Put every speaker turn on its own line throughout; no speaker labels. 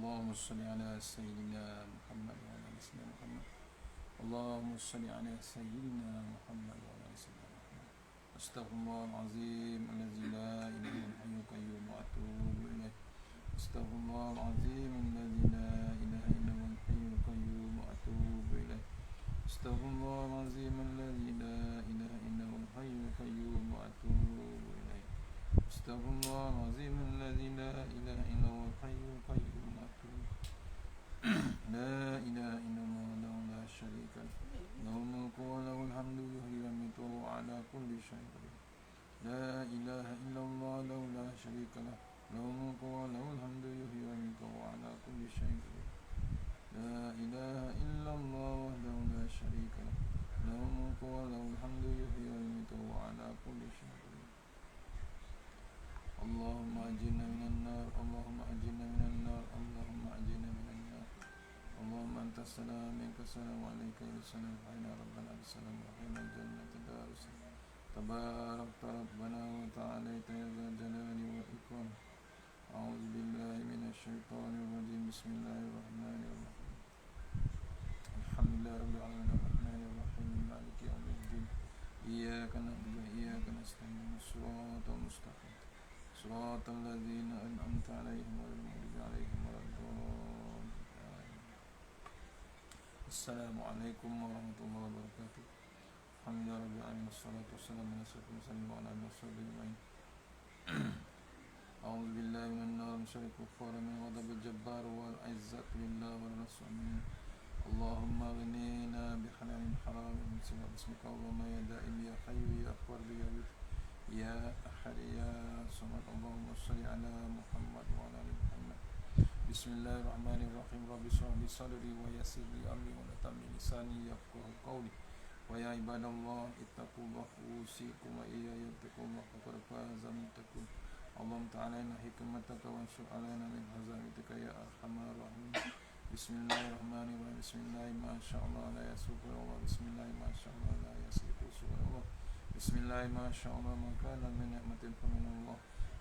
اللهم صل على سيدنا محمد وعلى آل سيدنا محمد. اللهم صل على سيدنا محمد وعلى آل سيدنا محمد. أستغفر الله العظيم الذي لا إله إلا هو الحي القيوم وأتوب إليه. أستغفر الله العظيم الذي لا إله إلا هو الحي القيوم وأتوب إليه. أستغفر الله العظيم الذي لا إله إلا هو الحي القيوم وأتوب إليه. أستغفر الله العظيم الذي لا إله إلا هو الحي القيوم وأتوب لا إله إلا الله وحده لا شريك له له الملك وله الحمد يحيي ويميت وهو على كل شيء قدير. لا إله إلا الله وحده لا شريك له له الملك وله الحمد يحيي ويميت وهو على كل شيء قدير. لا إله إلا الله وحده لا شريك له له الملك وله الحمد يحيي ويميت وهو على كل شيء قدير. اللهم أجرنا من النار اللهم أجرنا من النار اللهم أجرنا من النار. اللهم أنت السلام منك السلام وعليك السلام وحينا ربنا بالسلام وحينا الجنة دار السلام. تبارك ربنا وتعاليت يا ذا الجلال والإكرام. أعوذ بالله من الشيطان الرجيم. بسم الله الرحمن الرحيم. الحمد لله رب العالمين الرحمن الرحيم مالك يوم الدين. إياك نعبد وإياك نستعين الصراط المستقيم صراط الذين أنعمت عليهم غير المغضوب عليهم ولا الضالين. السلام عليكم ورحمة الله وبركاته. الحمد لله رب العالمين والصلاة والسلام على أشرف المرسلين وعلى آله وصحبه أجمعين. أعوذ بالله من النار من شر الكفار من غضب الجبار والعزة لله والرسول. اللهم اغننا بحلال حرام من سوى باسمك اللهم يا دائم يا حي يا قوي يا لطيف يا أحد يا صمد. اللهم صل على محمد وعلى آل محمد. بسم الله الرحمن الرحيم. رب اشرح لي صدري ويسر لي أمري ولا لساني يفقهوا قولي. ويا عباد الله اتقوا الله أوصيكم وإياي اتقوا الله فقد فاز المتقون. اللهم تعالى إن حكمتك وانشر علينا من عزائمتك يا أرحم الراحمين. بسم الله الرحمن الرحيم. بسم الله ما شاء الله لا يسوق الله. بسم الله ما شاء الله لا يسوق الله. بسم الله ما شاء الله ما كان من نعمة فمن الله.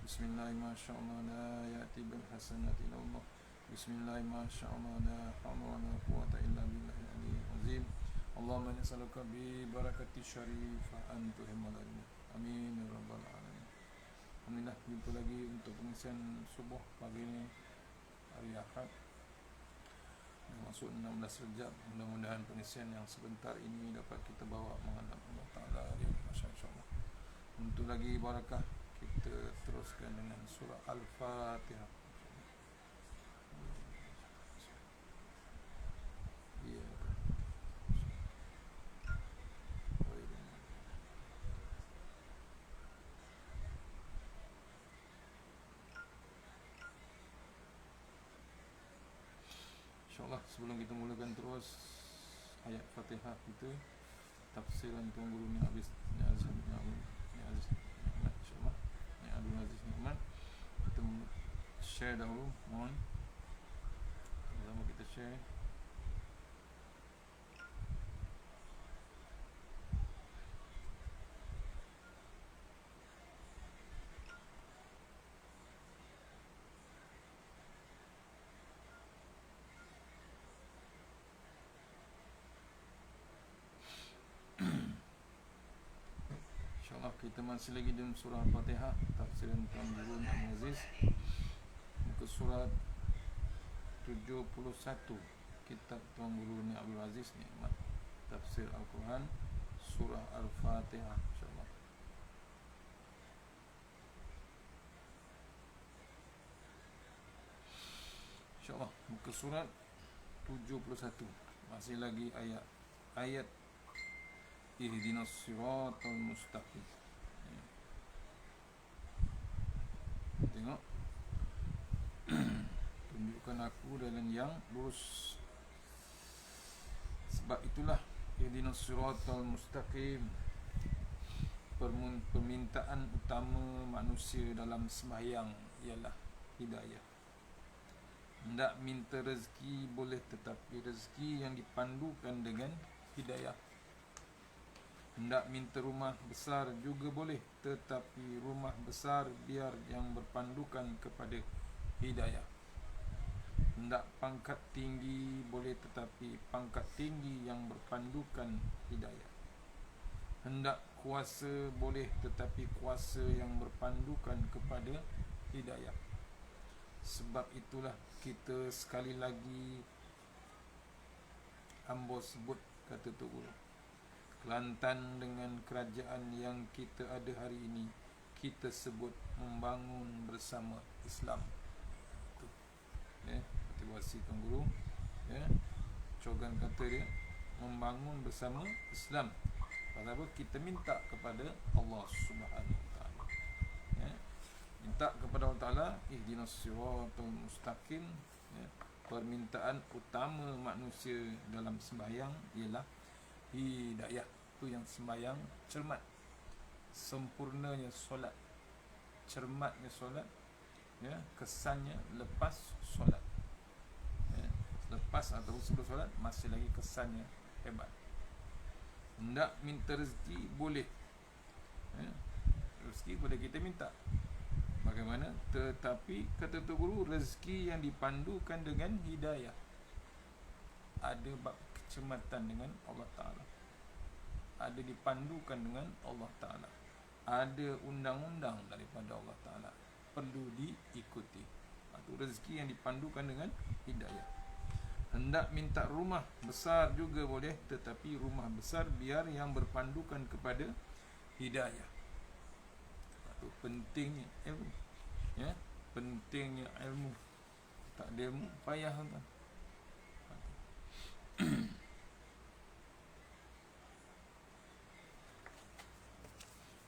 بسم الله ما شاء الله لا يأتي بالحسنة إلا الله. بسم الله ما شاء الله لا حول ولا قوة إلا بالله العلي العظيم. اللهم نسألك ببركة الشريف أن تهم لنا. Amin ya rabbal alamin. Alhamdulillah, jumpa lagi untuk pengisian subuh pagi ini hari Ahad masuk 16 Rejab. Mudah-mudahan pengisian yang sebentar ini dapat kita bawa menghadap Allah Ta'ala insya-Allah. Untuk lagi barakah, kita teruskan dengan surah Al-Fatihah. Ya. InsyaAllah sebelum kita mulakan terus ayat Fatihah kita, tafsiran Tuan Guru Ni Aziz InsyaAllah Ni Abdul Aziz Ni'mat. Kita share dahulu, mohon sama kita share. InsyaAllah kita masih lagi dalam surah Al-Fatihah, tafsiran Tuan Guru Ni Aziz, muka surat 71, kitab Tuan Guru Ni Abdul Aziz Ni'mat, tafsir Al-Quran, surah Al-Fatihah. InsyaAllah InsyaAllah muka surat 71, masih lagi ayat ihdinas siratal mustaqim. Tengok, tunjukkan aku jalan yang lurus. Sebab itulah ihdinas siratal mustaqim, permintaan utama manusia dalam sembahyang ialah hidayah. Hendak minta rezeki boleh, tetapi rezeki yang dipandukan dengan hidayah. Hendak minta rumah besar juga boleh, tetapi rumah besar biar yang berpandukan kepada hidayah. hendak pangkat tinggi boleh, tetapi pangkat tinggi yang berpandukan hidayah. Hendak kuasa boleh, tetapi kuasa yang berpandukan kepada hidayah. Sebab itulah kita sekali lagi ambo sebut, kata Tok Guru, Kelantan dengan kerajaan yang kita ada hari ini kita sebut membangun bersama Islam. Motivasi Tuan Guru, cogan kata dia membangun bersama Islam. Pasal apa? Kita minta kepada Allah Subhanahu Wa Taala, minta kepada Allah Taala ihdinas siratal mustaqim. Permintaan utama manusia dalam sembahyang ialah hidayah. Itu yang sembahyang cermat, sempurnanya solat, cermatnya solat, kesannya lepas solat, lepas atau sebelum solat masih lagi kesannya hebat. Hendak minta rezeki boleh, rezeki boleh kita minta. Bagaimana? Tetapi kata Tok Guru, rezeki yang dipandukan dengan hidayah, ada bab kecermatan dengan Allah Ta'ala, ada dipandukan dengan Allah Ta'ala, ada undang-undang daripada Allah Ta'ala, perlu diikuti. Itu rezeki yang dipandukan dengan hidayah. Hendak minta rumah besar juga boleh, tetapi rumah besar biar yang berpandukan kepada hidayah. Itu pentingnya ilmu, pentingnya ilmu. Tak ada ilmu payah kan.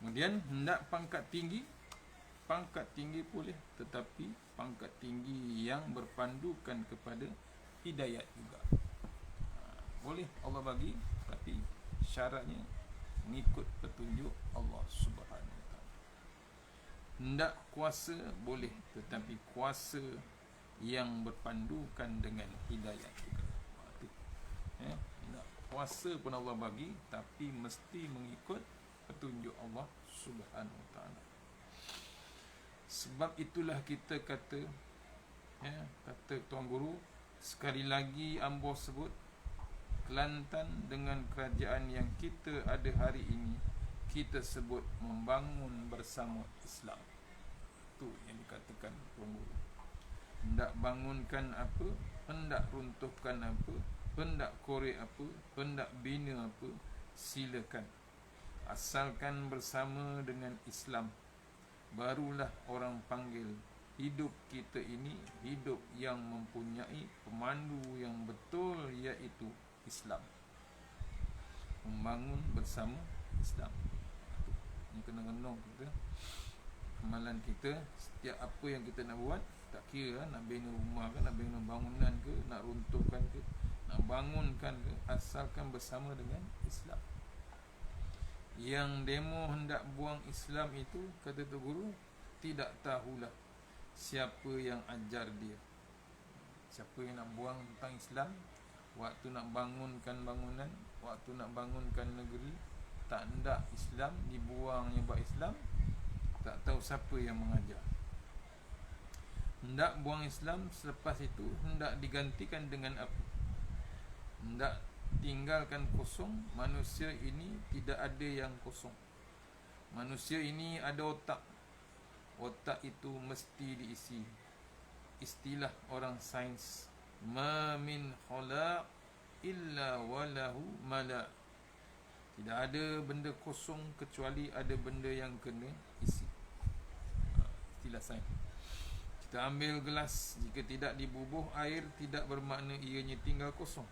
Kemudian hendak pangkat tinggi boleh, tetapi pangkat tinggi yang berpandukan kepada hidayat juga. Boleh Allah bagi, tapi syaratnya mengikut petunjuk Allah Subhanahu Wa Taala. Hendak kuasa boleh, tetapi kuasa yang berpandukan dengan hidayat juga. Hendak kuasa pun Allah bagi, tapi mesti mengikut petunjuk Allah Subhanahu Wa Taala. Sebab itulah kita kata, kata Tuan Guru, sekali lagi ambo sebut, Kelantan dengan kerajaan yang kita ada hari ini kita sebut membangun bersama Islam. Itu yang dikatakan Tuan Guru. Hendak bangunkan apa, hendak runtuhkan apa, hendak korek apa, hendak bina apa, silakan, asalkan bersama dengan Islam. Barulah orang panggil hidup kita ini hidup yang mempunyai pemandu yang betul, iaitu Islam. Membangun bersama Islam. Ini kena renung kita, amalan kita, setiap apa yang kita nak buat, tak kira nak bina rumah ke, nak bina bangunan ke, nak runtuhkan ke, nak bangunkan ke, asalkan bersama dengan Islam. Yang demo hendak buang Islam itu, kata Tok Guru, tidak tahulah siapa yang ajar dia. Siapa yang nak buang tentang Islam, waktu nak bangunkan bangunan, waktu nak bangunkan negeri, tak hendak Islam dibuang, yang buat Islam, tak tahu siapa yang mengajar. Hendak buang Islam, selepas itu hendak digantikan dengan apa? Hendak tinggalkan kosong. Manusia ini tidak ada yang kosong. Manusia ini ada otak. Otak itu mesti diisi. Istilah orang sains, ma min khalaq illa walahu mala. Tidak ada benda kosong kecuali ada benda yang kena isi. Istilah sains. Kita ambil gelas, jika tidak dibubuh air, tidak bermakna ianya tinggal kosong.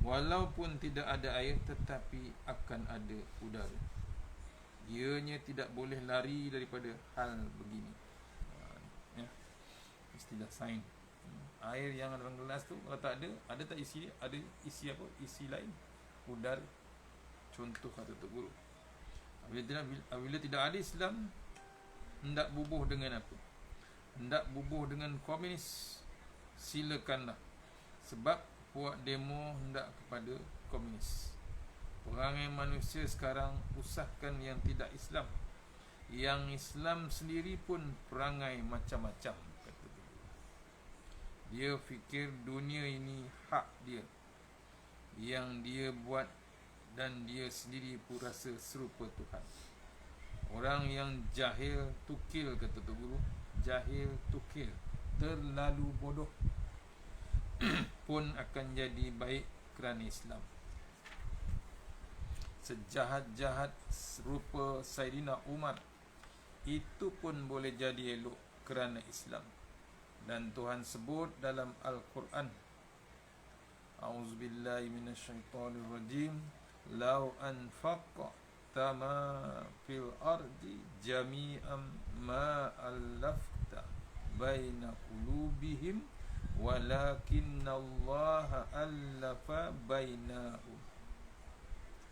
Walaupun tidak ada air, tetapi akan ada udara. Ianya tidak boleh lari daripada hal begini. Istilah sains. Air yang dalam gelas tu, kalau tak ada tak isi, ada isi apa? Isi lain, udara. Contoh kata Tok Guru. Bila tidak ada Islam, hendak bubuh dengan apa? Hendak bubuh dengan komunis, silakanlah. Sebab buat demo hendak kepada komunis. Perangai manusia sekarang usahkan yang tidak Islam. Yang Islam sendiri pun perangai macam-macam, kata Tok Guru. Dia fikir dunia ini hak dia, yang dia buat, dan dia sendiri pun rasa serupa Tuhan. Orang yang jahil tukil, kata tu guru, jahil tukil, terlalu bodoh pun akan jadi baik kerana Islam. Sejahat-jahat serupa Saidina Umar, itu pun boleh jadi elok kerana Islam. Dan Tuhan sebut dalam Al-Quran, A'udzubillahi minasyaitonirrajim, Lau anfaqta ma fil ardi jami'an ma allafta baina qulubihim walakinnallaha allafa bainahum.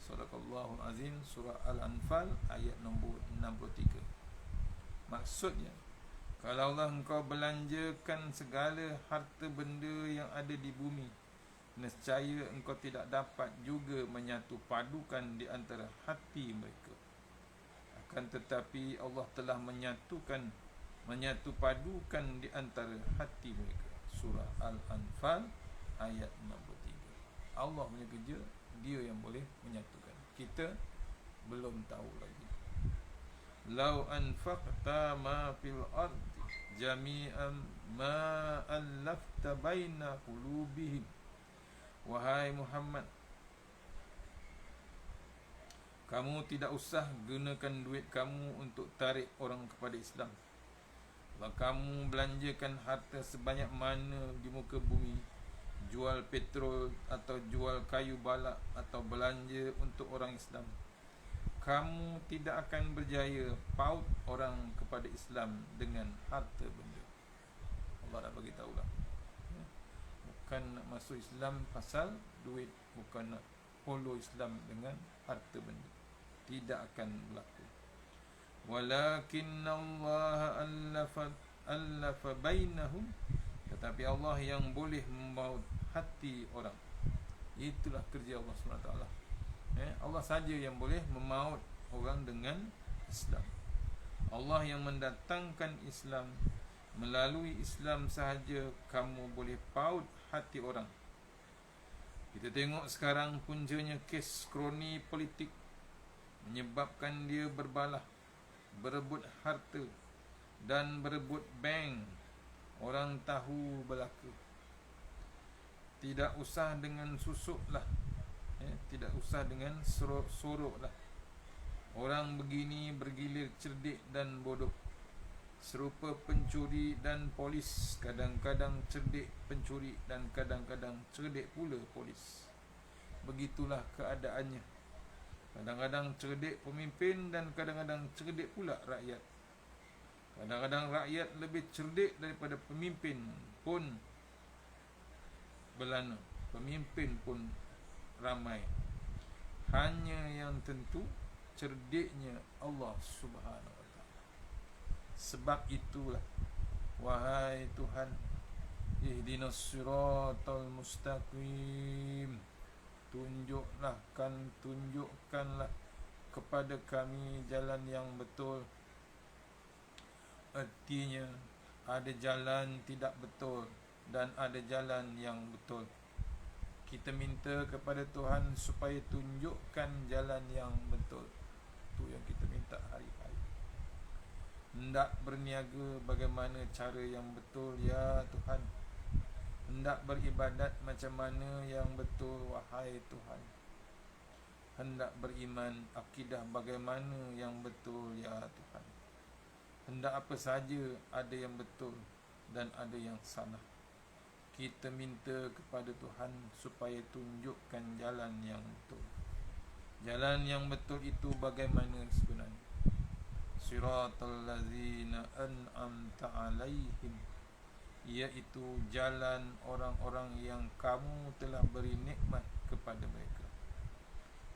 Sadaqallahul azim. Surah Al-Anfal ayat nombor 63. Maksudnya, kalaulah engkau belanjakan segala harta benda yang ada di bumi, nescaya engkau tidak dapat juga menyatu padukan di antara hati mereka. Akan tetapi Allah telah menyatu padukan di antara hati mereka. Surah Al-Anfal ayat 63. Allah punya kerja, dia yang boleh menyatukan. Kita belum tahu lagi. Lau anfaqta ma fil ardi jami'an ma allafta baina qulubihim. Wahai Muhammad, kamu tidak usah gunakan duit kamu untuk tarik orang kepada Islam. Kalau kamu belanjakan harta sebanyak mana di muka bumi, jual petrol atau jual kayu balak atau belanja untuk orang Islam, kamu tidak akan berjaya paut orang kepada Islam dengan harta benda. Allah dah bagi tahulah. Bukan nak masuk Islam pasal duit, bukan nak follow Islam dengan harta benda. Tidak akan berlaku. Walakinnallaha allafa bainahum, tetapi Allah yang boleh membaut hati orang. Itulah kerja Allah SWT. Allah saja yang boleh memaut orang dengan Islam. Allah yang mendatangkan Islam. Melalui Islam sahaja kamu boleh paut hati orang. Kita tengok sekarang puncanya kes kroni politik menyebabkan dia berbalah, berebut harta dan berebut bank. Orang tahu belaka. Tidak usah dengan susuk lah, tidak usah dengan sorok lah. Orang begini bergilir cerdik dan bodoh, serupa pencuri dan polis. Kadang-kadang cerdik pencuri dan kadang-kadang cerdik pula polis. Begitulah keadaannya. Kadang-kadang cerdik pemimpin dan kadang-kadang cerdik pula rakyat. Kadang-kadang rakyat lebih cerdik daripada pemimpin pun belana, pemimpin pun ramai. Hanya yang tentu cerdiknya Allah Subhanahu wa ta'ala. Sebab itulah, wahai Tuhan, ihdinas siratal mustaqim, tunjukkanlah kepada kami jalan yang betul. Artinya, ada jalan tidak betul dan ada jalan yang betul. Kita minta kepada Tuhan supaya tunjukkan jalan yang betul. Itu yang kita minta hari-hari. Hendak berniaga bagaimana cara yang betul, ya Tuhan. Hendak beribadat macam mana yang betul, wahai Tuhan. Hendak beriman, akidah bagaimana yang betul, ya Tuhan. Hendak apa saja, ada yang betul dan ada yang salah. Kita minta kepada Tuhan supaya tunjukkan jalan yang betul. Jalan yang betul itu bagaimana sebenarnya? Siratal ladzina an'amta alaihim, iaitu jalan orang-orang yang kamu telah beri nikmat kepada mereka.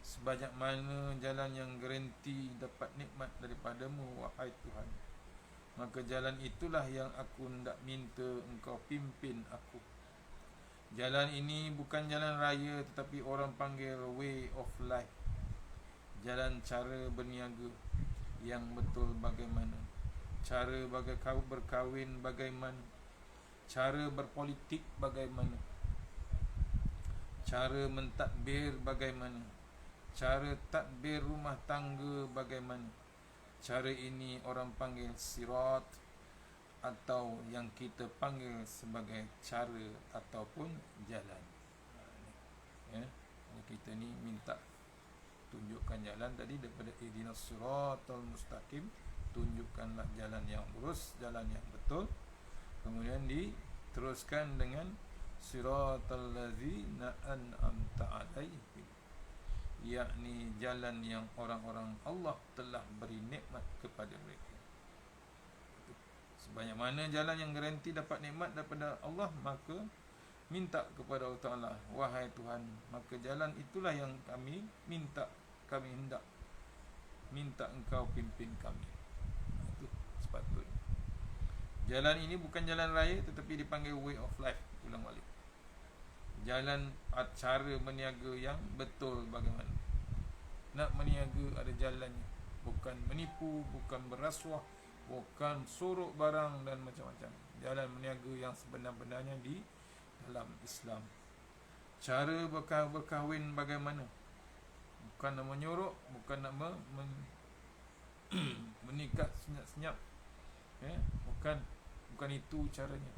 Sebanyak mana jalan yang garanti dapat nikmat daripadamu, wahai Tuhan, maka jalan itulah yang aku hendak minta engkau pimpin aku. Jalan ini bukan jalan raya, tetapi orang panggil way of life. Jalan cara berniaga yang betul bagaimana, cara berkahwin bagaimana, cara berpolitik bagaimana, cara mentadbir bagaimana, cara tadbir rumah tangga bagaimana. Cara ini orang panggil sirat, atau yang kita panggil sebagai cara ataupun jalan. Ya, kita ni minta tunjukkan jalan tadi daripada ihdinas siratal mustaqim, tunjukkanlah jalan yang lurus, jalan yang betul. Kemudian diteruskan dengan siratal ladzina an'amta alaihim, yakni jalan yang orang-orang Allah telah beri nikmat kepada mereka. Sebanyak mana jalan yang garanti dapat nikmat daripada Allah, maka minta kepada Allah Ta'ala, wahai Tuhan, maka jalan itulah yang kami minta, kami hendak minta engkau pimpin kami. Itu sepatutnya. Jalan ini bukan jalan raya, tetapi dipanggil way of life. Ulang balik, jalan cara meniaga yang betul bagaimana. Nak meniaga ada jalannya, bukan menipu, bukan berrasuah, bukan sorok barang dan macam-macam. Jalan meniaga yang sebenar-benarnya di dalam Islam. Cara berkahwin bagaimana, bukan nak menyorok, bukan nak menikah senyap-senyap, ya? Bukan itu caranya,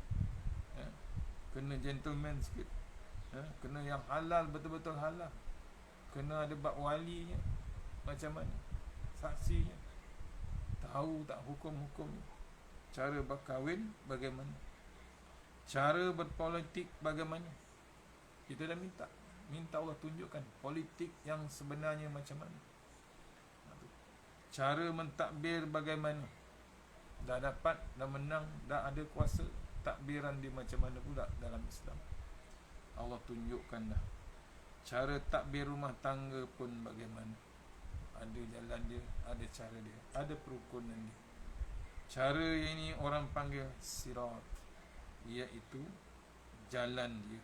ya? Kena gentleman sikit, ya? Kena yang halal, betul-betul halal. Kena ada bab walinya, macam mana saksinya, tahu tak hukum-hukumnya. Cara berkahwin bagaimana, cara berpolitik bagaimana. Kita dah minta Allah tunjukkan politik yang sebenarnya macam mana. Cara mentadbir bagaimana. Dah dapat, dah menang, dah ada kuasa, takbiran dia macam mana pula dalam Islam. Allah tunjukkan dah. Cara takbir rumah tangga pun bagaimana. Ada jalan dia, ada cara dia, ada perukunan dia. Cara ini orang panggil sirat, iaitu jalan dia,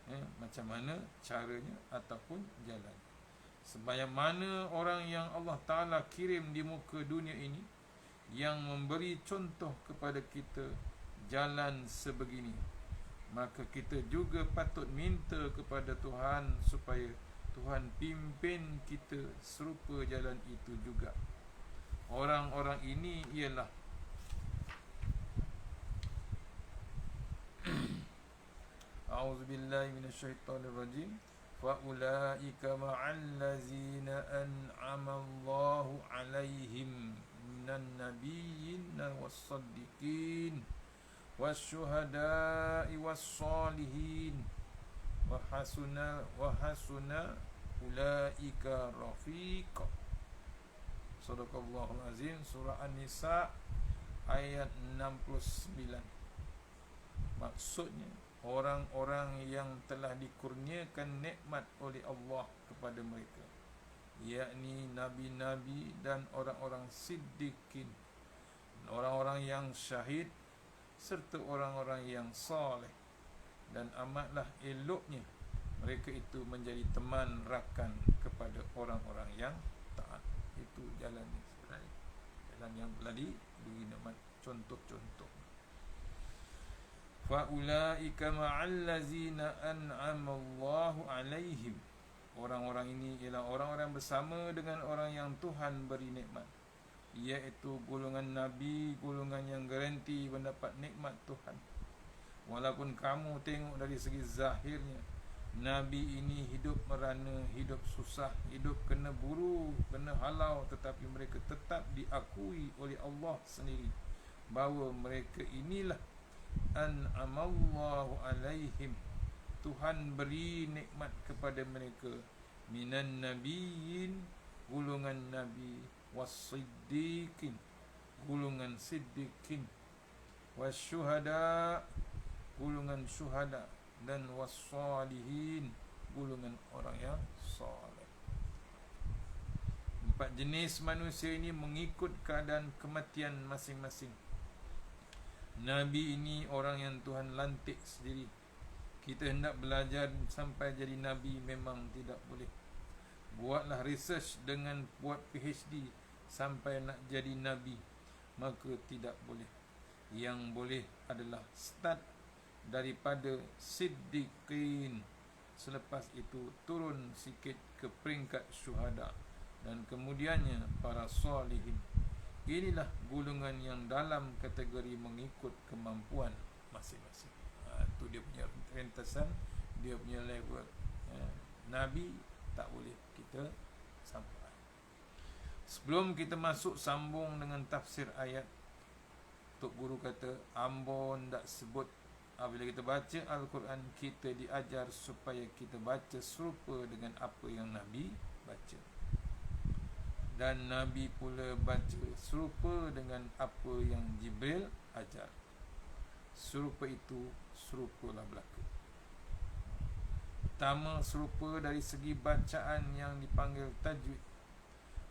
ya, macam mana caranya ataupun jalan. Sebanyak mana orang yang Allah Ta'ala kirim di muka dunia ini, yang memberi contoh kepada kita jalan sebegini, maka kita juga patut minta kepada Tuhan supaya Tuhan pimpin kita serupa jalan itu juga. Orang-orang ini ialah A'udzubillahi minasyaitonirrajim. Fa'ulaika ma'allazina an'amallahu alaihim minan nabiyyin was-siddiqin wasyuhada'i was-salihin wa hasuna ulaika rafiqa. Sadaqallahul azim. Surah An-Nisa ayat 69. Maksudnya, orang-orang yang telah dikurniakan nikmat oleh Allah kepada mereka, yakni nabi-nabi dan orang-orang siddiqin, orang-orang yang syahid, serta orang-orang yang saleh. Dan amatlah eloknya mereka itu menjadi teman rakan kepada orang-orang yang taat. Itu jalan yang sebenarnya, jalan yang telah diberi nikmat contoh-contoh. Fa'ulaika ma'allazina an'amallahu alaihim. Orang-orang ini ialah orang-orang bersama dengan orang yang Tuhan beri nikmat, iaitu golongan Nabi, golongan yang garanti mendapat nikmat Tuhan. Walaupun kamu tengok dari segi zahirnya, Nabi ini hidup merana, hidup susah, hidup kena buru, kena halau, tetapi mereka tetap diakui oleh Allah sendiri bahawa mereka inilah an'amallahu alaihim, Tuhan beri nikmat kepada mereka, minan nabiyyin, golongan nabi, was-siddiqin, golongan siddiqin, wasyuhada, golongan syuhada, dan was-salihin, golongan orang yang soleh. 4 jenis manusia ini mengikut keadaan kematian masing-masing. Nabi ini orang yang Tuhan lantik sendiri. Kita hendak belajar sampai jadi Nabi memang tidak boleh. Buatlah research dengan buat PhD sampai nak jadi Nabi, maka tidak boleh. Yang boleh adalah start daripada siddiqin. Selepas itu turun sikit ke peringkat syuhada, dan kemudiannya para salihin. Inilah golongan yang dalam kategori mengikut kemampuan masing-masing. Itu dia punya rentasan, dia punya level. Nabi tak boleh kita sampai. Sebelum kita masuk sambung dengan tafsir ayat, Tok Guru kata, ambon tak sebut bila kita baca Al-Quran, kita diajar supaya kita baca serupa dengan apa yang Nabi baca. Dan Nabi pula baca serupa dengan apa yang Jibril ajar. Serupa itu serupalah belaka. Pertama, serupa dari segi bacaan yang dipanggil tajwid.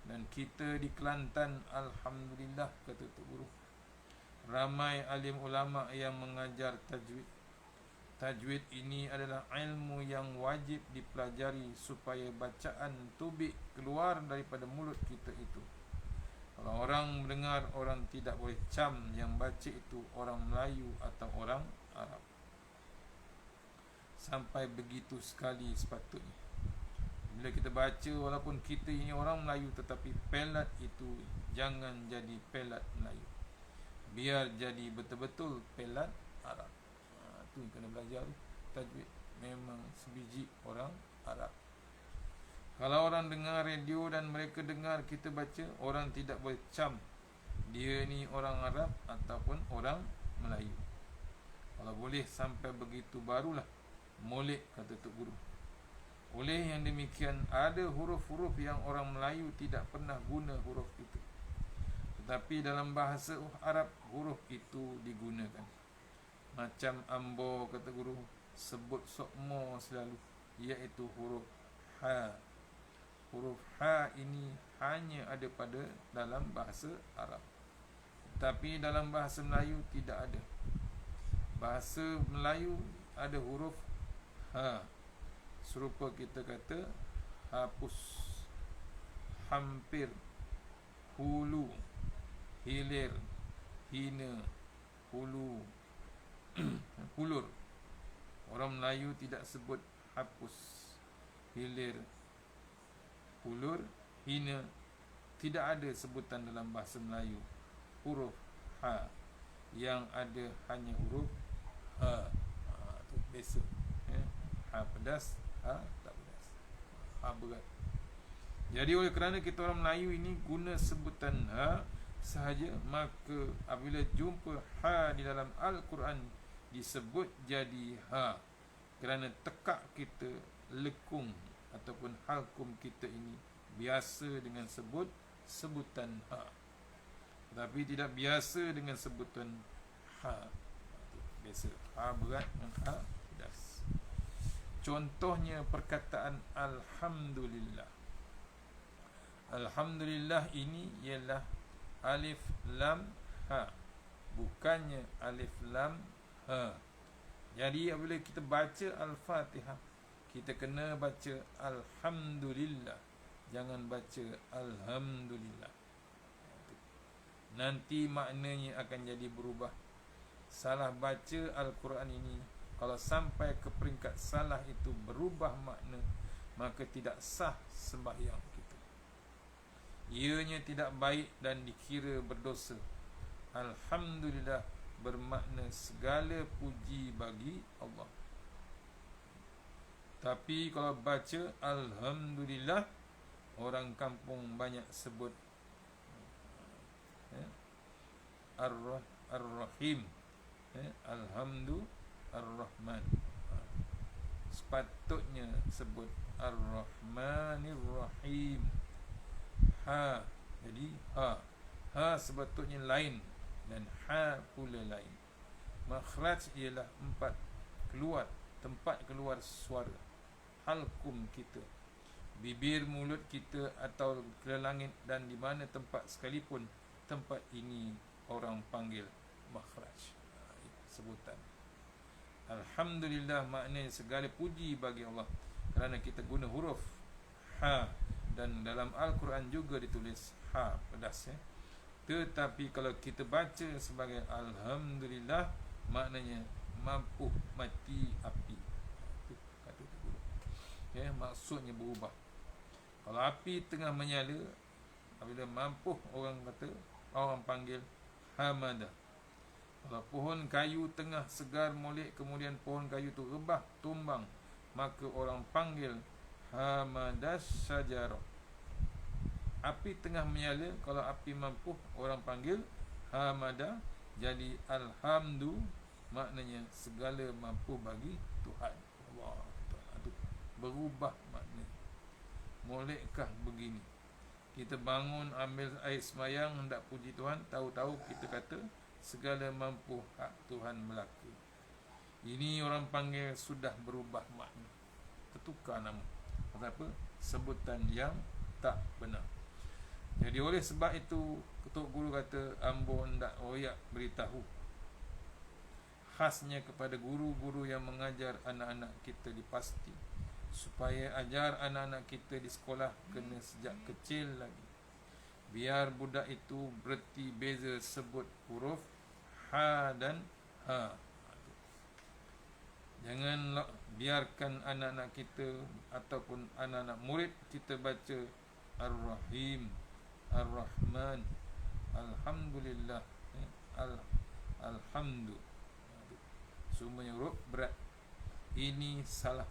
Dan kita di Kelantan, alhamdulillah, kata Tok Guru, ramai alim ulama yang mengajar tajwid. Tajwid ini adalah ilmu yang wajib dipelajari supaya bacaan tubik keluar daripada mulut kita itu. Kalau orang mendengar, orang tidak boleh cam yang baca itu orang Melayu atau orang Arab. Sampai begitu sekali sepatutnya. Bila kita baca, walaupun kita ini orang Melayu, tetapi pelat itu jangan jadi pelat Melayu. Biar jadi betul-betul pelat Arab. Itu yang kena belajar tajwid. Memang sebiji orang Arab. Kalau orang dengar radio dan mereka dengar kita baca, orang tidak boleh cam dia ni orang Arab ataupun orang Melayu. Kalau boleh sampai begitu, barulah molek, kata Tok Guru. Oleh yang demikian, ada huruf-huruf yang orang Melayu tidak pernah guna huruf itu, tetapi dalam bahasa Arab huruf itu digunakan. Macam ambo, kata Guru, sebut sokmo selalu, iaitu huruf ha. Huruf ha ini hanya ada pada dalam bahasa Arab, tapi dalam bahasa Melayu tidak ada. Bahasa Melayu ada huruf ha. Serupa kita kata hapus, hampir, hulu, hilir, hina, hulu, hulur. Orang Melayu tidak sebut hapus, hilir, hulur, hina. Tidak ada sebutan dalam bahasa Melayu huruf ha. Yang ada hanya huruf ha. Itu biasa. Ha pedas, ha tak pedas, ha berat. Jadi oleh kerana kita orang Melayu ini guna sebutan ha sahaja, maka apabila jumpa ha di dalam Al-Quran disebut jadi ha, kerana tekak kita, lekung ataupun halkum kita ini biasa dengan sebutan ha, tetapi tidak biasa dengan sebutan ha. Biasa ha berat dengan ha pedas. Contohnya perkataan Alhamdulillah. Alhamdulillah ini ialah alif lam ha, bukannya alif lam ha. Jadi apabila kita baca Al-Fatihah, kita kena baca Alhamdulillah, jangan baca Alhamdulillah. Nanti maknanya akan jadi berubah. Salah baca Al-Quran ini, kalau sampai ke peringkat salah itu berubah makna, maka tidak sah sembahyang kita. Ianya tidak baik dan dikira berdosa. Alhamdulillah bermakna segala puji bagi Allah. Tapi kalau baca Alhamdulillah, orang kampung banyak sebut Ar-Rahim, Ar-Rahman. Sepatutnya sebut Ar-Rahmanir-Rahim. Ha, jadi ha sepatutnya lain dan ha pula lain. Makhraj ialah tempat keluar suara, halkum kita, bibir, mulut kita atau ke langit, dan di mana tempat sekalipun, tempat ini orang panggil makhraj. Sebutan Alhamdulillah maknanya segala puji bagi Allah, kerana kita guna huruf ha, dan dalam Al-Quran juga ditulis ha pedas Tetapi kalau kita baca sebagai Alhamdulillah, maknanya mampu mati api. Itu kata tu guru. Maksudnya berubah. Kalau api tengah menyala, apabila mampu orang panggil hamada. Kalau pohon kayu tengah segar molek, kemudian pohon kayu tu rebah tumbang, maka orang panggil hamadas sajarah. Api tengah menyala, kalau api mampu, orang panggil hamada. Jadi alhamdu maknanya segala mampu bagi Tuhan. Allah Ta'ala. Berubah maknanya. Molekkah begini? Kita bangun ambil air semayang, hendak puji Tuhan, tahu-tahu kita kata segala mampu hak Tuhan melaka. Ini orang panggil sudah berubah makna, tertukar nama. Kenapa? Sebutan yang tak benar. Jadi oleh sebab itu, Ketua Guru kata, ambo hendak royak beritahu khasnya kepada guru-guru yang mengajar anak-anak kita di pasti, supaya ajar anak-anak kita di sekolah kena sejak kecil lagi. Biar budak itu berhenti beza sebut huruf ha dan ha. Jangan biarkan anak-anak kita ataupun anak-anak murid kita baca Ar-Rahim, Ar-Rahman, Alhamdulillah, Alhamdu. Semuanya huruf berat. Ini salah.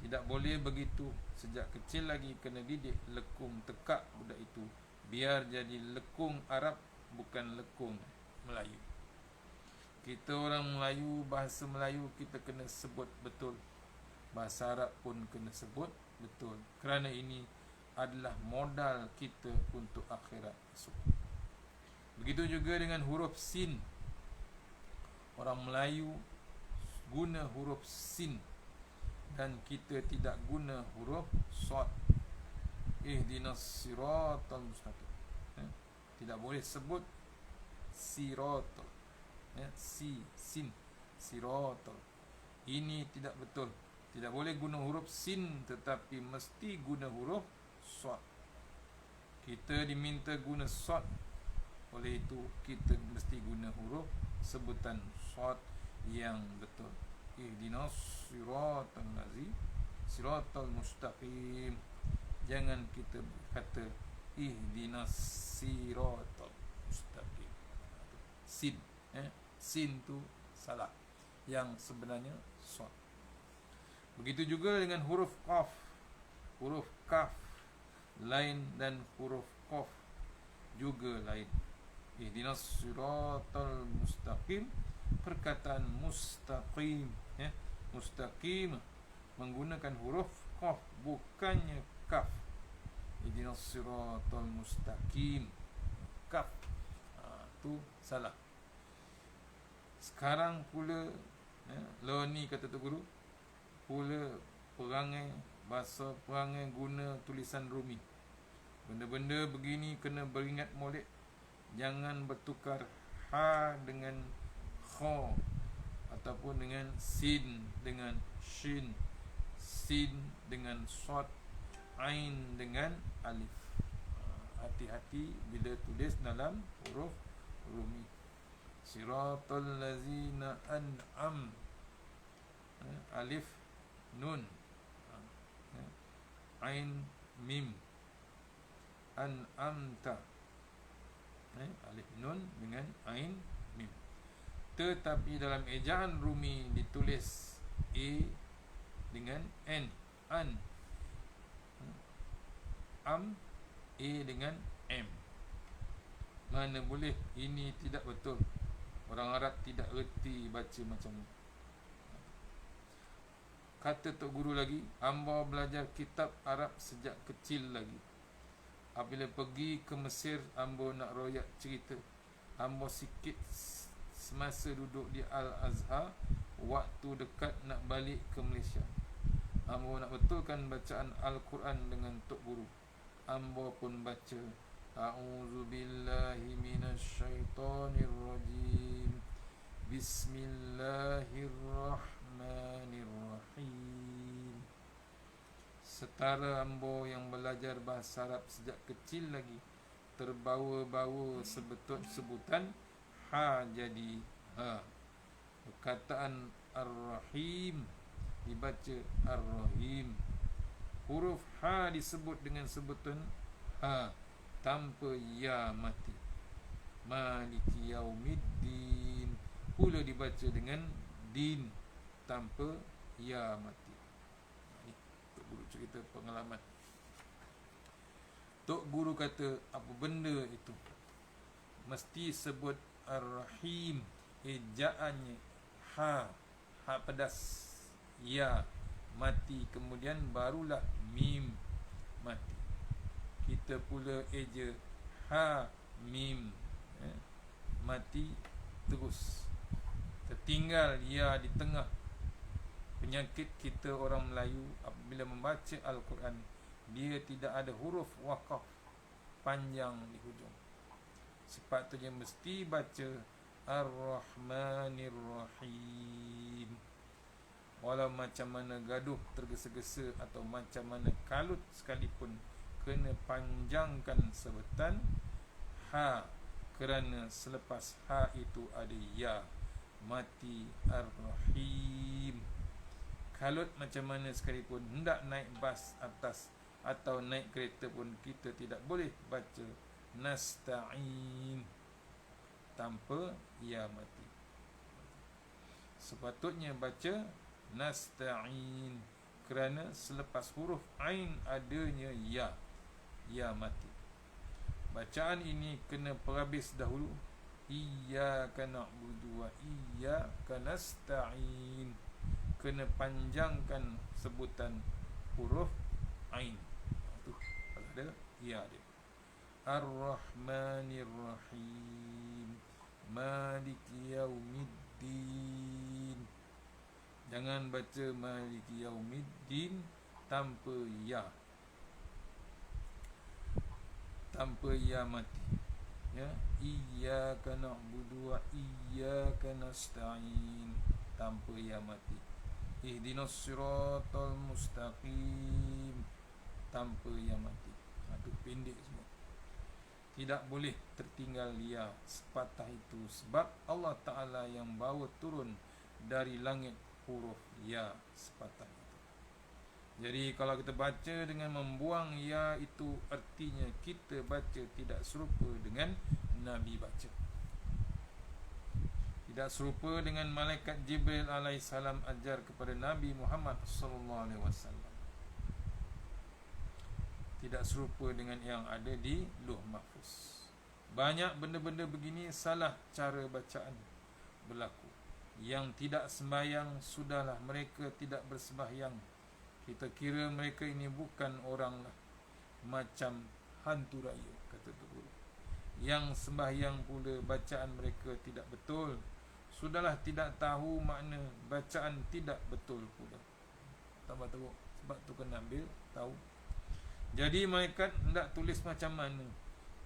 Tidak boleh begitu. Sejak kecil lagi kena didik lekung tekak budak itu, biar jadi lekung Arab, bukan lekung Melayu. Kita orang Melayu, bahasa Melayu kita kena sebut betul, bahasa Arab pun kena sebut betul. Kerana ini adalah modal kita untuk akhirat esok. Begitu juga dengan huruf sin. Orang Melayu guna huruf sin, dan kita tidak guna huruf sad. Ihdinas siratal mustaqim. Tidak boleh sebut siratal. Sin, siratal. Ini tidak betul. Tidak boleh guna huruf sin, tetapi mesti guna huruf sad. Kita diminta guna sad, oleh itu kita mesti guna huruf sebutan sad yang betul. Ihdinas siratal lazim, siratal mustaqim. Jangan kita kata ihdinas siratal mustaqim. Sin, sin tu salah, yang sebenarnya sad. Begitu juga dengan huruf qaf. Huruf kaf lain dan huruf qaf juga lain. Ihdinas siratal mustaqim, perkataan mustaqim, mustaqim menggunakan huruf qaf, bukannya kaf. Ihdinas siratal mustaqim, kaf, tu salah. Sekarang pula lo ni kata tu guru, pula perangai, bahasa perangai guna tulisan Rumi. Benda-benda begini kena beringat molek. Jangan bertukar ha dengan kha, ataupun dengan sin dengan shin, sin dengan sad, ain dengan alif. Hati-hati bila tulis dalam huruf Rumi. Siratal lazina an'am, alif nun, ain mim, an'amta, alif nun dengan ain mim. Tetapi dalam ejaan Rumi ditulis a dengan n, an, am, a dengan m. Mana boleh, ini tidak betul. Orang Arab tidak erti baca macam ni. Kata Tok Guru lagi, hamba belajar kitab Arab sejak kecil lagi. Apabila pergi ke Mesir, hamba nak royak cerita. Hamba sikit semasa duduk di Al-Azhar, waktu dekat nak balik ke Malaysia. Hamba nak betulkan bacaan Al-Quran dengan Tok Guru. Hamba pun baca, A'udzubillahi minasyaitonirrajim, Bismillahirrahmanirrahim. Setara hamba yang belajar bahasa Arab sejak kecil lagi, terbawa-bawa sebutan ha jadi ha. Perkataan Ar-Rahim dibaca Ar-Rahim. Huruf ha disebut dengan sebutan ha tanpa ya mati. Maliki yaumiddin pula dibaca dengan din tanpa ya mati. Ini Tok Guru cerita pengalaman. Tok Guru kata apa benda itu mesti sebut Ar-Rahim, ejaannya ha pedas, ya mati, kemudian barulah mim mati. Kita pula eja ha mim mati terus, tertinggal ya di tengah. Penyakit kita orang Melayu apabila membaca Al-Quran, dia tidak ada huruf waqaf panjang di hujung. Sepatutnya mesti baca Ar-Rahmanir Rahim. Walau macam mana gaduh, tergesa-gesa atau macam mana kalut sekalipun, kena panjangkan sebutan ha, kerana selepas ha itu ada ya mati. Ar-Rahim. Kalut macam mana sekalipun, hendak naik bas atas atau naik kereta pun, kita tidak boleh baca nasta'in tanpa ya mati. Sepatutnya baca nasta'in kerana selepas huruf ain adanya ya mati. Bacaan ini kena perhabis dahulu. Iyyaka na'budu wa iyyaka nasta'in. Kena panjangkan sebutan huruf ain. Itu kalau ada ya dia. Ar-Rahmanir Rahim, Maliki Yaumiddin. Jangan baca Maliki Yaumiddin tanpa ya, tanpa ya mati. Ya, Iyyaka na'budu wa iyyaka nasta'in tanpa ya mati. Ihdinas siratal mustaqim tanpa ya mati. Itu pendek semua. Tidak boleh tertinggal ya sepatah itu, sebab Allah Ta'ala yang bawa turun dari langit huruf ya sepatah itu. Jadi kalau kita baca dengan membuang ya, itu artinya kita baca tidak serupa dengan Nabi baca, tidak serupa dengan malaikat Jibril alaihissalam ajar kepada Nabi Muhammad sallallahu alaihi wasallam, tidak serupa dengan yang ada di Lauh Mahfuz. Banyak benda-benda begini salah cara bacaan berlaku. Yang tidak sembahyang, sudahlah mereka tidak bersembahyang, kita kira mereka ini bukan orang lah, macam hantu raya, kata Tok Guru. Yang sembahyang pula bacaan mereka tidak betul, sudahlah tidak tahu makna bacaan tidak betul pula. Tambah teruk, sebab tu kena ambil tahu. Jadi malaikat hendak tulis macam mana?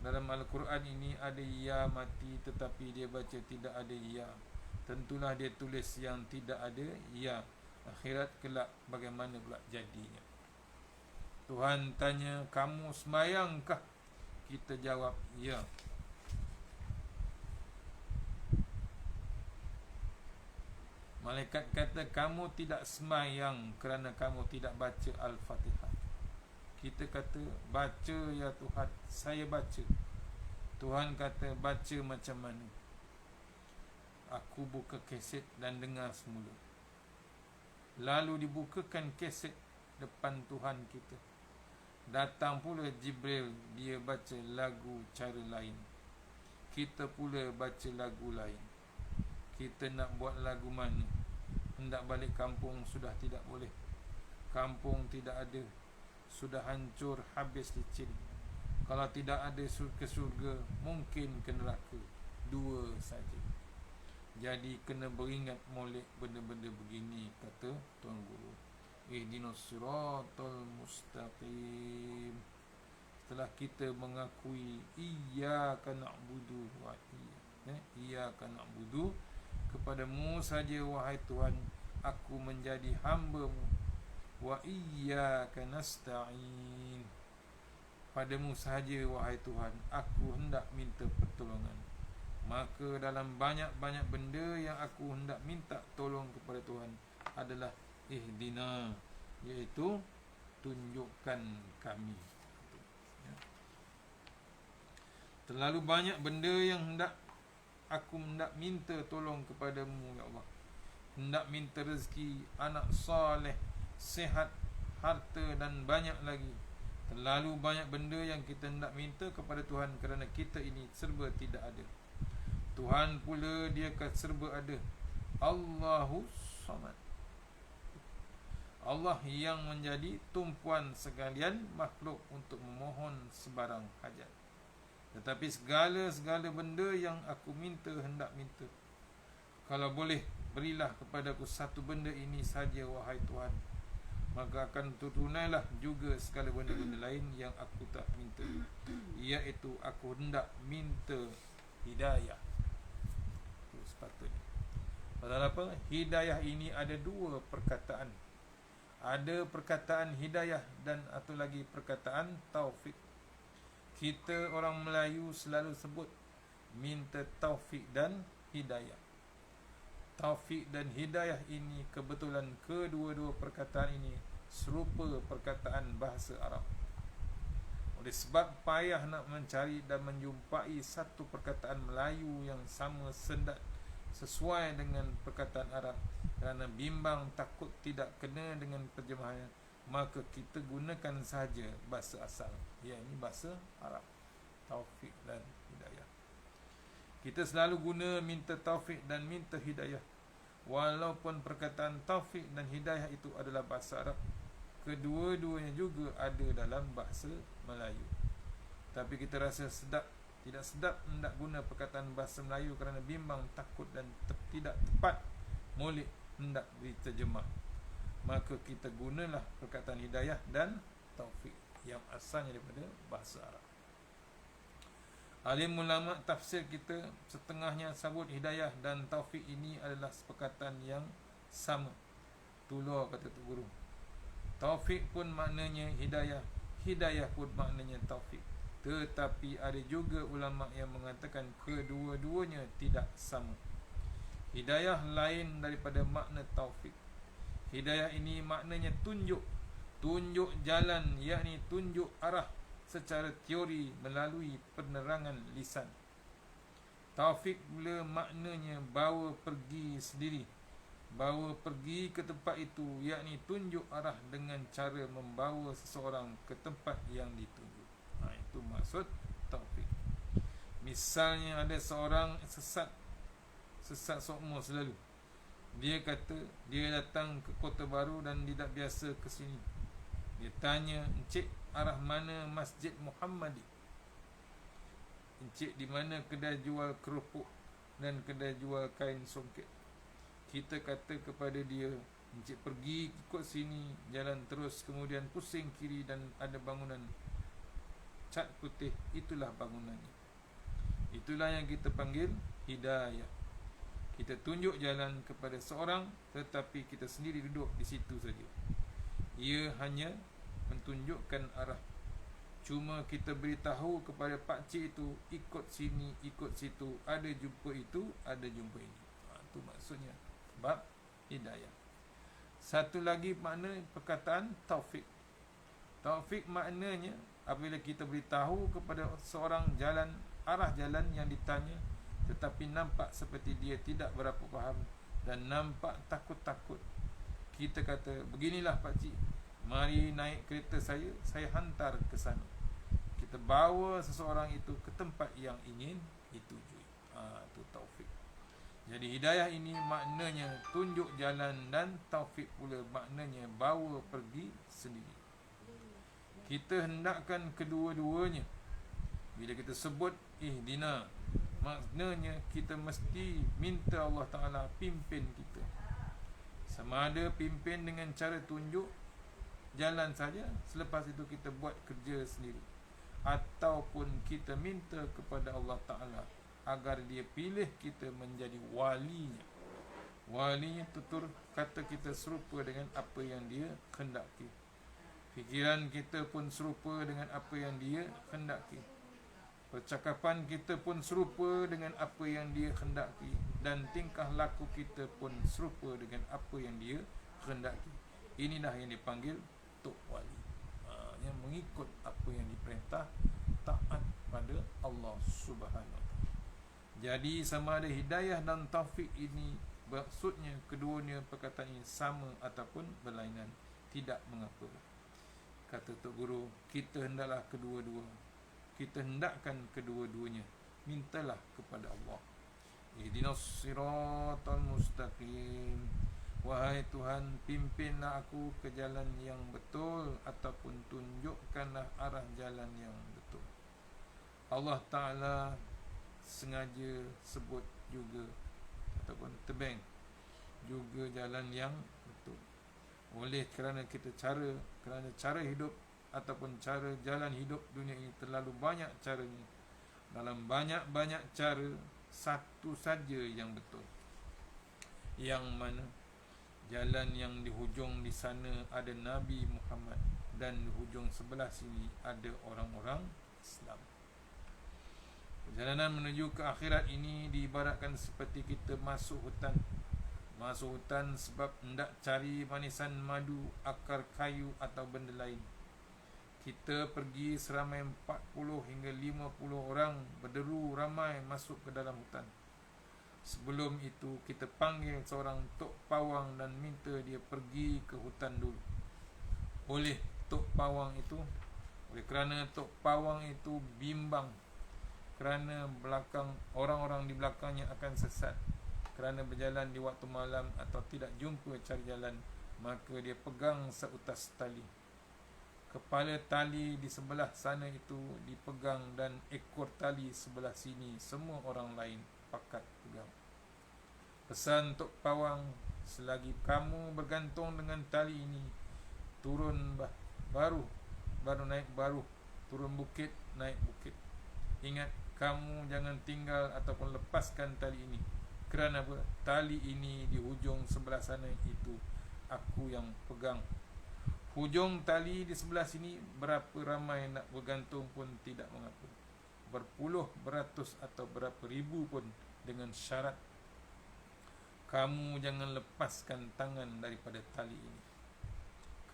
Dalam Al-Quran ini ada ya mati, tetapi dia baca tidak ada ya. Tentulah dia tulis yang tidak ada ya. Akhirat kelak bagaimana pula jadinya? Tuhan tanya, kamu sembahyangkah? Kita jawab ya. Malaikat kata, kamu tidak sembahyang kerana kamu tidak baca Al-Fatihah. Kita kata, baca ya Tuhan, saya baca. Tuhan kata, baca macam mana? Aku buka kaset dan dengar semula. Lalu dibukakan kaset depan Tuhan kita. Datang pula Jibril, dia baca lagu cara lain. Kita pula baca lagu lain. Kita nak buat lagu mana? Hendak balik kampung sudah tidak boleh. Kampung tidak ada, sudah hancur habis licin. Kalau tidak ada ke surga, mungkin ke neraka. Dua saja. Jadi kena beringat molek benda-benda begini, kata Tuan Guru. Ihdinas siratal mustaqim. Setelah kita mengakui iyyaka na'budu wa iyyaka na'budu, kepadamu saja wahai Tuhan aku menjadi hamba-Mu, wa iyyaka nasta'in, padamu sahaja wahai Tuhan aku hendak minta pertolongan. Maka dalam banyak-banyak benda yang aku hendak minta tolong kepada Tuhan adalah ihdina, iaitu tunjukkan kami. Ya. Terlalu banyak benda yang aku hendak minta tolong kepadamu, ya Allah. Hendak minta rezeki, anak soleh, sihat, harta dan banyak lagi. Terlalu banyak benda yang kita hendak minta kepada Tuhan kerana kita ini serba tidak ada. Tuhan pula dia serba ada. Allahu Samad. Allah yang menjadi tumpuan sekalian makhluk untuk memohon sebarang hajat. Tetapi segala benda yang aku hendak minta, kalau boleh berilah kepadaku satu benda ini saja, wahai Tuhan, maka akan tunailah juga segala benda-benda lain yang aku tak minta, iaitu aku hendak minta hidayah. Itu sepatutnya. Pasal apa? Hidayah ini ada dua perkataan. Ada perkataan hidayah dan atau lagi perkataan taufik. Kita orang Melayu selalu sebut minta taufik dan hidayah. Taufik dan hidayah ini kebetulan kedua-dua perkataan ini serupa perkataan bahasa Arab. Oleh sebab payah nak mencari dan menjumpai satu perkataan Melayu yang sama sendat sesuai dengan perkataan Arab, kerana bimbang takut tidak kena dengan terjemahannya, maka kita gunakan sahaja bahasa asal, iaitu bahasa Arab. Taufik dan hidayah. Kita selalu guna minta taufik dan minta hidayah. Walaupun perkataan taufik dan hidayah itu adalah bahasa Arab, kedua-duanya juga ada dalam bahasa Melayu. Tapi kita rasa tidak sedap hendak guna perkataan bahasa Melayu kerana bimbang, takut dan tidak tepat molek hendak diterjemah. Maka kita gunalah perkataan hidayah dan taufik yang asalnya daripada bahasa Arab. Alim ulama tafsir kita setengahnya sebut hidayah dan taufik ini adalah perkataan yang sama. Tular kata tu guru. Taufik pun maknanya hidayah, hidayah pun maknanya taufik. Tetapi ada juga ulama yang mengatakan kedua-duanya tidak sama. Hidayah lain daripada makna taufik. Hidayah ini maknanya tunjuk jalan, yakni tunjuk arah secara teori melalui penerangan lisan. Taufik pula maknanya bawa pergi sendiri, bawa pergi ke tempat itu, yakni tunjuk arah dengan cara membawa seseorang ke tempat yang dituju. Itu maksud taufik. Misalnya ada seorang sesat sokmo selalu. Dia kata dia datang ke Kota Baru dan tidak biasa ke sini. Dia tanya, "Encik, arah mana Masjid Muhammadi? Encik, di mana kedai jual kerupuk dan kedai jual kain songket?" Kita kata kepada dia, "Encik pergi ikut sini, jalan terus, kemudian pusing kiri dan ada bangunan cat putih, itulah bangunannya." Itulah yang kita panggil hidayah. Kita tunjuk jalan kepada seorang, tetapi kita sendiri duduk di situ saja. Ia hanya mentunjukkan arah. Cuma kita beritahu kepada pakcik itu, ikut sini, ikut situ, ada jumpa itu, ada jumpa ini. Itu maksudnya bab hidayah. Satu lagi makna perkataan taufik. Taufik maknanya apabila kita beritahu kepada seorang jalan, arah jalan yang ditanya, tetapi nampak seperti dia tidak berapa faham dan nampak takut-takut. Kita kata, "Beginilah pakcik, mari naik kereta saya hantar ke sana." Kita bawa seseorang itu ke tempat yang ingin ditujui. Itu taufik. Jadi hidayah ini maknanya tunjuk jalan dan taufik pula maknanya bawa pergi sendiri. Kita hendakkan kedua-duanya. Bila kita sebut ihdina, maknanya kita mesti minta Allah Ta'ala pimpin kita. Sama ada pimpin dengan cara tunjuk jalan saja, selepas itu kita buat kerja sendiri, ataupun kita minta kepada Allah Ta'ala agar dia pilih kita menjadi walinya. Walinya tutur kata kita serupa dengan apa yang dia kendaki. Fikiran kita pun serupa dengan apa yang dia kendaki. Percakapan kita pun serupa dengan apa yang dia hendaki, dan tingkah laku kita pun serupa dengan apa yang dia hendaki. Inilah yang dipanggil tok wali, yang mengikut apa yang diperintah, taat pada Allah Subhanahu. Jadi sama ada hidayah dan taufik ini, maksudnya keduanya perkataan ini sama ataupun berlainan, tidak mengapa. Kata Tok Guru, kita hendaklah kedua-dua, kita hendakkan kedua-duanya, mintalah kepada Allah. Ihdinas siratal mustaqim, wahai Tuhan, pimpinlah aku ke jalan yang betul, ataupun tunjukkanlah arah jalan yang betul. Allah Ta'ala sengaja sebut juga ataupun tebing juga jalan yang betul. Oleh kerana cara hidup ataupun cara jalan hidup dunia ini terlalu banyak caranya. Dalam banyak-banyak cara, satu saja yang betul, yang mana jalan yang di hujung di sana ada Nabi Muhammad, dan di hujung sebelah sini ada orang-orang Islam. Perjalanan menuju ke akhirat ini diibaratkan seperti kita masuk hutan. Masuk hutan sebab hendak cari manisan madu, akar kayu atau benda lain. Kita pergi seramai 40 hingga 50 orang, berderu ramai masuk ke dalam hutan. Sebelum itu kita panggil seorang tok pawang dan minta dia pergi ke hutan dulu. Oleh kerana tok pawang itu bimbang, kerana orang-orang di belakangnya akan sesat kerana berjalan di waktu malam atau tidak jumpa cari jalan, maka dia pegang seutas tali. Kepala tali di sebelah sana itu dipegang, dan ekor tali sebelah sini semua orang lain pakat pegang. Pesan Tok Pawang, selagi kamu bergantung dengan tali ini, turun baru naik baru, turun bukit naik bukit. Ingat, kamu jangan tinggal ataupun lepaskan tali ini. Kerana apa? Tali ini di hujung sebelah sana itu aku yang pegang. Hujung tali di sebelah sini, berapa ramai nak bergantung pun tidak mengapa. Berpuluh, beratus atau berapa ribu pun, dengan syarat kamu jangan lepaskan tangan daripada tali ini.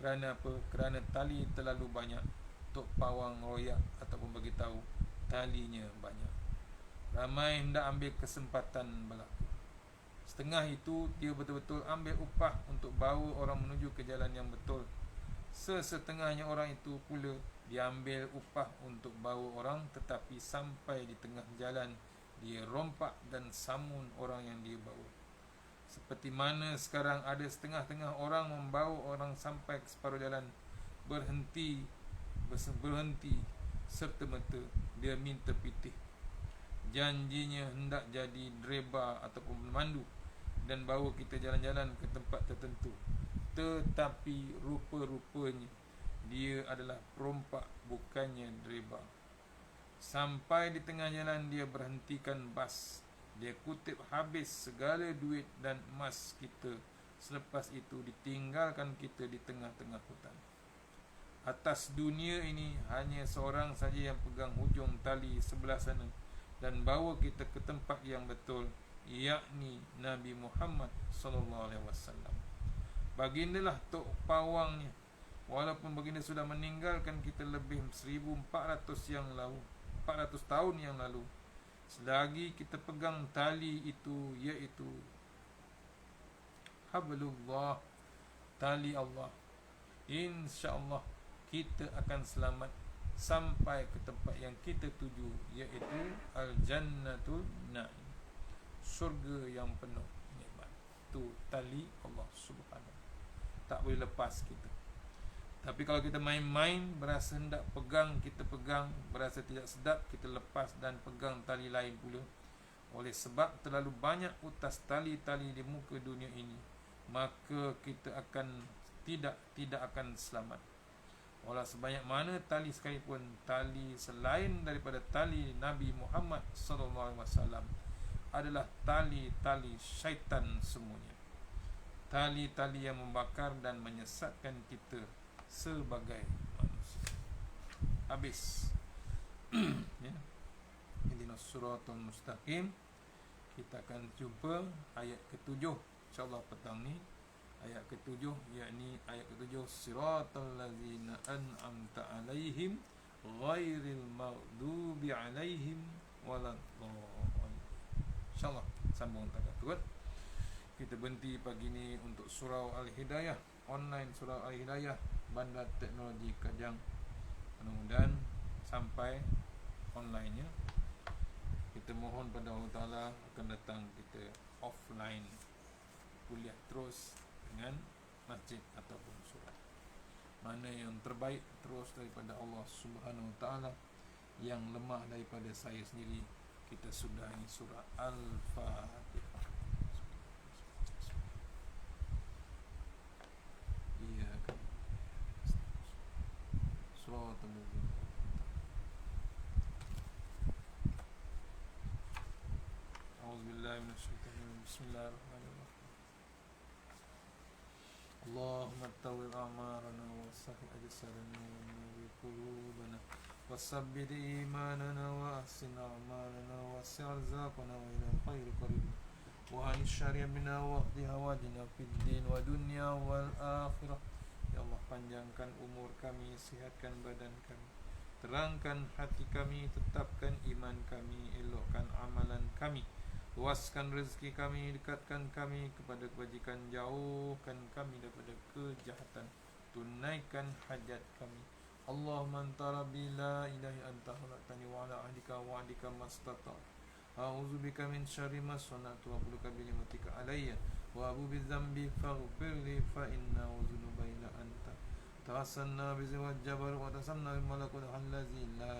Kerana apa? Kerana tali terlalu banyak. Tok Pawang royak ataupun beritahu talinya banyak. Ramai hendak ambil kesempatan berlaku. Setengah itu dia betul-betul ambil upah untuk bawa orang menuju ke jalan yang betul. Sesetengahnya orang itu pula diambil upah untuk bawa orang, tetapi sampai di tengah jalan dia rompak dan samun orang yang dia bawa. Seperti mana sekarang ada setengah-tengah orang membawa orang sampai ke separuh jalan, berhenti serta-merta dia minta pitih. Janjinya hendak jadi driver ataupun pemandu dan bawa kita jalan-jalan ke tempat tertentu, tetapi rupa-rupanya dia adalah perompak, bukannya driver. Sampai di tengah jalan dia berhentikan bas. Dia kutip habis segala duit dan emas kita. Selepas itu ditinggalkan kita di tengah-tengah hutan. Atas dunia ini hanya seorang saja yang pegang hujung tali sebelah sana dan bawa kita ke tempat yang betul, yakni Nabi Muhammad SAW. Bagindalah tok pawangnya. Walaupun baginda sudah meninggalkan kita lebih 1400 tahun yang lalu, selagi kita pegang tali itu, iaitu hablullah, tali Allah, insya-Allah kita akan selamat sampai ke tempat yang kita tuju, iaitu al-jannatul na'im, syurga yang penuh nikmat. Itu tali Allah Subhanahu. Tak boleh lepas kita. Tapi kalau kita main-main, berasa hendak pegang, kita pegang, berasa tidak sedap, kita lepas dan pegang tali lain pula. Oleh sebab terlalu banyak utas tali-tali di muka dunia ini, maka kita akan tidak akan selamat. Walau sebanyak mana tali sekalipun, tali selain daripada tali Nabi Muhammad SAW adalah tali-tali syaitan semuanya. Tali-tali yang membakar dan menyesatkan kita sebagai manusia. Habis. Ya. ihdinas siratal mustaqim. Kita akan jumpa ayat ke-7 insya-Allah petang ni. Ayat ke-7, yakni ayat ke-7, siratal ladzina an'amta alaihim ghairil maghdubi alaihim waladdallin. InsyaAllah sambung tak turut. Kita berhenti pagi ni untuk surau Al-Hidayah, online surau Al-Hidayah, Bandar Teknologi Kajang. Mudah-mudahan sampai online-nya. Kita mohon pada Allah Ta'ala akan datang kita offline kuliah terus dengan masjid ataupun surau. Mana yang terbaik terus daripada Allah Subhanahu Wa Ta'ala, yang lemah daripada saya sendiri, kita sudahi surah Al-Fatihah. Iya kan. Surah Al-Fatihah. A'udzubillahi minasyaitonir rajim. Bismillahirrahmanirrahim. Allahumma tawil a'marana wa sahih ajsarana wa nawwir qulubana wa sabbit imanana wa ahsin a'malana wa wasi' arzaqana wa ila khairi qarib wa ani syarri minna wa qdi hawadina fid din wa dunya wal akhirah. Ya Allah, panjangkan umur kami, sihatkan badan kami, terangkan hati kami, tetapkan iman kami, elokkan amalan kami, luaskan rezeki kami, dekatkan kami kepada kebajikan, jauhkan kami daripada kejahatan, tunaikan hajat kami. Allahumma anta rabbi la ilaha illa anta khalaqtani wa ala ahdika wa wa'dika mastata'tu. A'udzu bika min syarri ma sana'tu wa a'udzu bi ni'matika alayya wa abu bi dzambi faghfir li fa innahu dzunuba illa anta. Tawassalna bi zawaj jabar wa tasamna bi malakul allazi la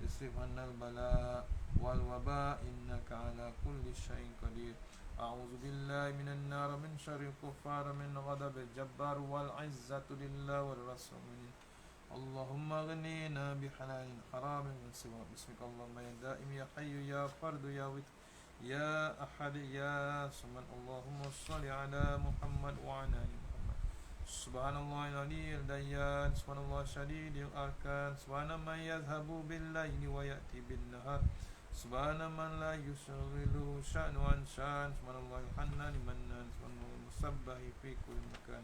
yusrif anna al-bala wal waba innaka ala kulli syai'in qadir. A'udzu billahi minan nar min syarri kuffar min ghadabil jabbar wal 'izzatu lillahi war rasulih. Allahumma ghnina bi halalin haramin min siwa bismika Allahumma ya daim ya hayyu ya fardu ya wit ya ahad ya samad. Allahumma shalli ala Muhammad wa ala ali Muhammad. Subhanallah al-aliyyil dayyan, subhanallah syadidil arkan, subhana man yadhhabu bil laili wa ya'ti bin nahar, subhana man la yushghilu sya'nu an sya'an, subhanallah al-hannan mannan, subhanallah musabbahi fi kulli makan.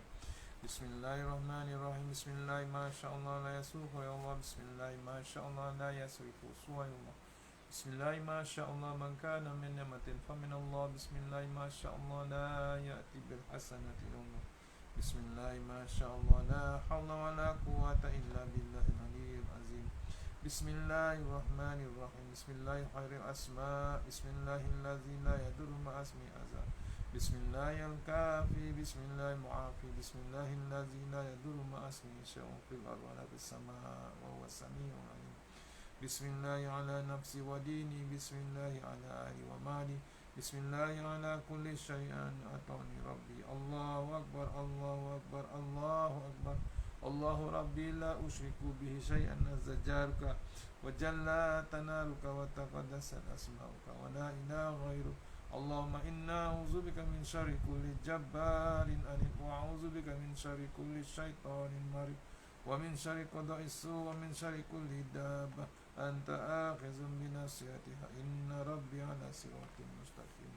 Bismillahirrahmanirrahim. Bismillah ma sya'allah la yasuhu ya Allah. Bismillah ma sya'allah la yasrifu suwa ya Allah. Bismillah ma sya'allah man kana min ni'matin fa min Allah. Bismillah ma sya'allah la ya'ti bil hasanati Allah. Bismillah ma sya'allah la hawla wa la quwwata illa billahil aliyyil azim. Bismillahirrahmanirrahim. Bismillah khairil asma. Bismillahilladzi la yadurru ma'a ismi azza. Bismillahil kafi. Bismillahil mu'afi. Bismillahilladzi la yadurru ma'a ismi syai'un fil ardi wa la fis samaa'i wa huwas samii'ul 'aliim. Bismillahi ala nafsi wa dini. Bismillahi ala ahli wa mali. Bismillahi ala kulli syai'in atani rabbi. Allahu akbar, Allahu akbar, Allahu akbar. Allahu rabbi la usyriku bihi syai'an azzajaruka wa jalla tanaruka wa taqaddasat asma'uka wa la ilaha ghairu. Allahumma inna a'udzubika min syarri kulli jabbarin anid wa a'udzubika min syarri kulli syaitanin marid wa min syarri qada'is su wa min syarri kulli dabbah anta akhizun bi nasiyatiha inna rabbi ala siratin mustaqim.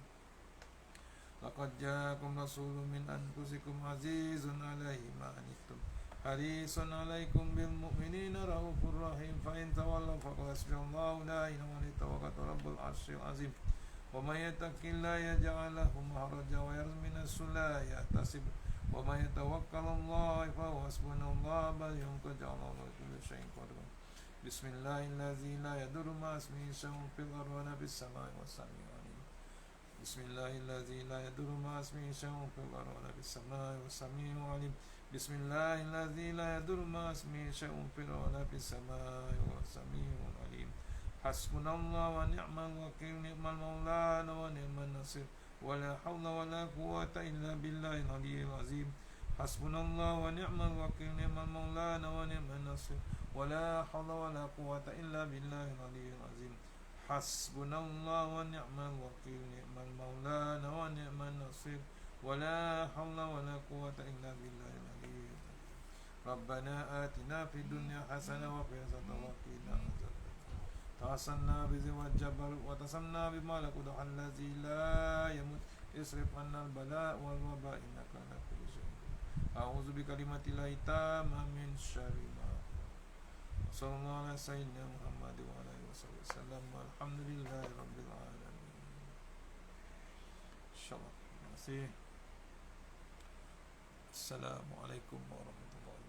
Laqad ja'akum rasulun min anfusikum azizun 'alaihi ma anittum harisun 'alaikum bil mu'minina raufur rahim. Fa in tawallaw faqad hasbiyallahu la ilaha illa huwa rabbul 'arsyil 'azim. Wa may yattaqillaha yaj'al lahu makhraja wa yarzuqhu la yahtasib wa may yatawakkalallahu fa huwa hasbuhu bal yunqad'u kulli syai'in qadir. Bismillahirrahmanirrahim. La yadurru ma ismihi syai'un fil ardi wa la fis samaa'i was-sami'ul 'aliim. Bismillahirrahmanirrahim. La yadurru ma ismihi syai'un fil ardi wa la fis samaa'i was-sami'ul 'aliim. Bismillahirrahmanirrahim. La yadurru ma ismihi syai'un fil ardi wa la fis samaa'i was-sami'ul 'aliim. Hasbunallahu wa ni'mal wakeel, ni'mal maulana wa ni'man nasir. Wa la hawla wa la quwwata illa billahil aliyyil azim. Hasbunallahu wa ni'mal wakeel, ni'mal maulana wa ni'man nasir. Wa la hawla wa la quwwata illa billahil aliyyil azim. Hasbunallahu wa ni'mal wakeel, ni'mal maulana wa ni'man nasir. Wa la hawla wa la quwwata illa billahil aliyyil azim. Rabbana atina fid dunya hasanah wa fil akhirati hasanah wa qina adzabannar. tawasalna bi wal jabal wa tasamna bi malakut allazi la yamut isrif anna al bala wal waba innaka ala kulli syai'in a'udzu bi kalimatillahi tamma min syarri ma sallallahu ala sayyidina Muhammad wa ala alihi wasallam walhamdulillahi rabbil alamin. Insyaallah. Terima kasih. Assalamualaikum warahmatullahi wabarakatuh.